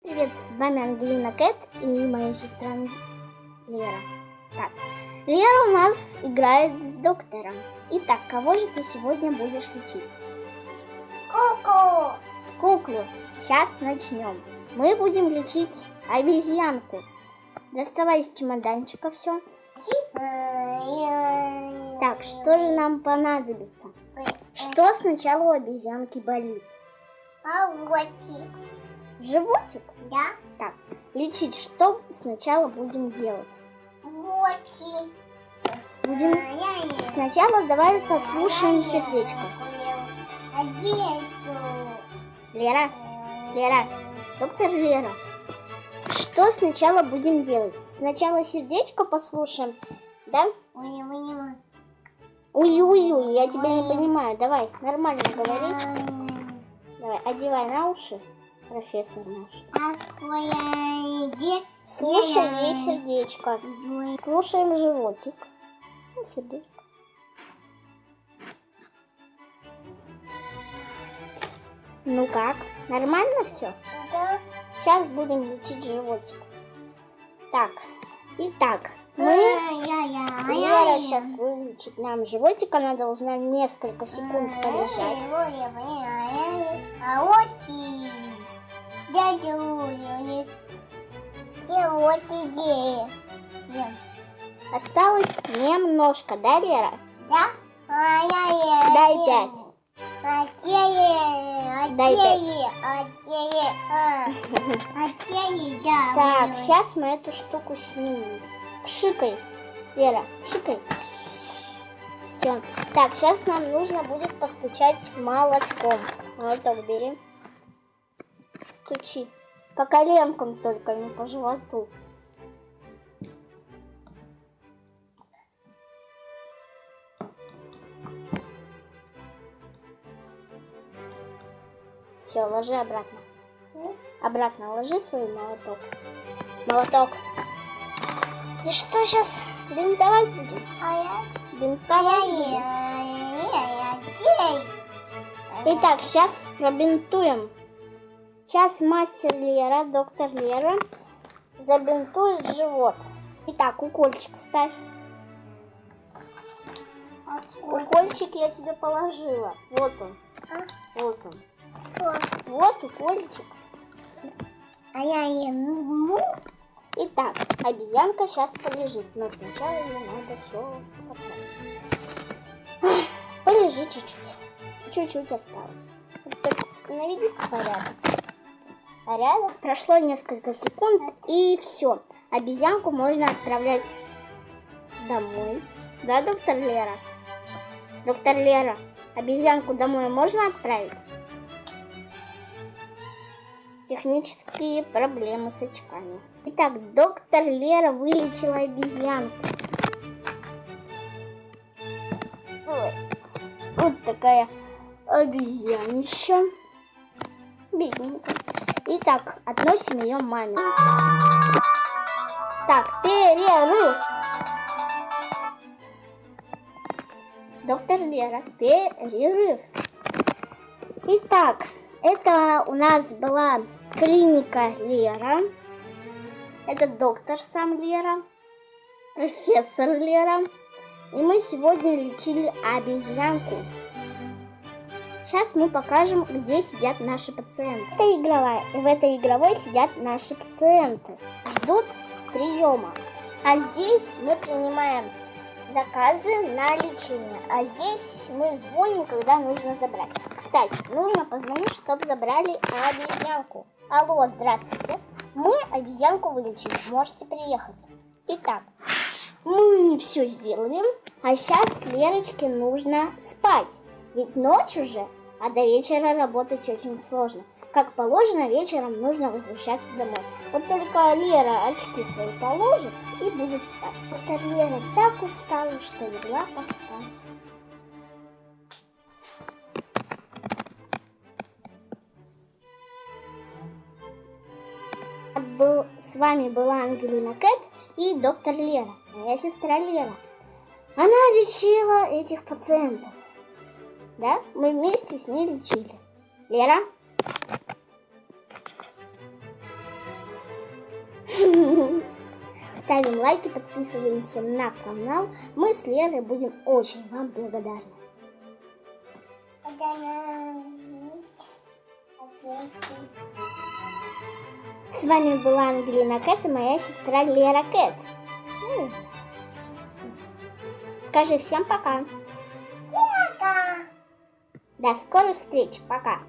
Привет, с вами Ангелина Кэт и моя сестра Лера. Так, Лера у нас играет с доктором. Итак, кого же ты сегодня будешь лечить? Куклу. Куклу. Сейчас начнем. Мы будем лечить обезьянку. Доставай из чемоданчика все. Так, что же нам понадобится? Что сначала у обезьянки болит? Животик? Да. Так, лечить что сначала будем делать? Будем... Сначала давай послушаем сердечко. Лера, доктор Лера, что сначала будем делать? Сначала сердечко послушаем, да? Уй-уй-уй, я тебя не понимаю. Давай, нормально говори. Давай, одевай на уши, профессор наш. Слушай ей сердечко. Слушаем животик. Сердечко. Ну как? Нормально все? Да. Сейчас будем лечить животик. Так, итак, Лера сейчас вылечит нам животик. Она должна несколько секунд полежать. Осталось немножко, да, Лера? Да? Дай 5. Дай 5. Так, сейчас мы эту штуку снимем. Пшикай, Лера, пшикай. Все. Так, сейчас нам нужно будет постучать молотком. Молоток бери. Стучи. По коленкам только, не по животу. Все, ложи обратно. Обратно ложи свой молоток. Молоток. И что сейчас? Бинтовать будем? Бинтовать будем. Итак, сейчас пробинтуем. Сейчас мастер Лера, доктор Лера, забинтует живот. Итак, укольчик ставь. Укольчик я тебе положила. Вот он. Вот он. Вот укольчик. Итак, обезьянка сейчас полежит, но сначала ей надо все поправить. Полежи чуть-чуть. Чуть-чуть осталось. Наведи порядок. Порядок. Прошло несколько секунд, и все. Обезьянку можно отправлять домой. Да, доктор Лера? Доктор Лера, обезьянку домой можно отправить? Технические проблемы с очками. Итак, доктор Лера вылечила обезьянку. Ой. Вот такая обезьянища. Бедненькая. Итак, относим ее маме. Так, перерыв. Доктор Лера, перерыв. Итак, это у нас была клиника Лера. Это доктор сам Лера, профессор Лера. И мы сегодня лечили обезьянку. Сейчас мы покажем, где сидят наши пациенты. Это игровая, и в этой игровой сидят наши пациенты. Ждут приема. А здесь мы принимаем заказы на лечение. А здесь мы звоним, когда нужно забрать. Кстати, нужно позвонить, чтобы забрали обезьянку. Алло, здравствуйте. Мы обезьянку вылечили. Можете приехать. Итак, мы все сделали. А сейчас Лерочке нужно спать. Ведь ночь уже, а до вечера работать очень сложно. Как положено, вечером нужно возвращаться домой. Вот только Лера очки свои положит и будет спать. Вот Лера так устала, что легла поспать. С вами была Ангелина Кэт и доктор Лера, моя сестра Лера. Она лечила этих пациентов. Да? Мы вместе с ней лечили. Лера? ставим лайки, подписываемся на канал. Мы с Лерой будем очень вам благодарны. С вами была Ангелина Кэт и моя сестра Лера Кэт. Скажи всем пока. Пока. До скорой встречи. Пока.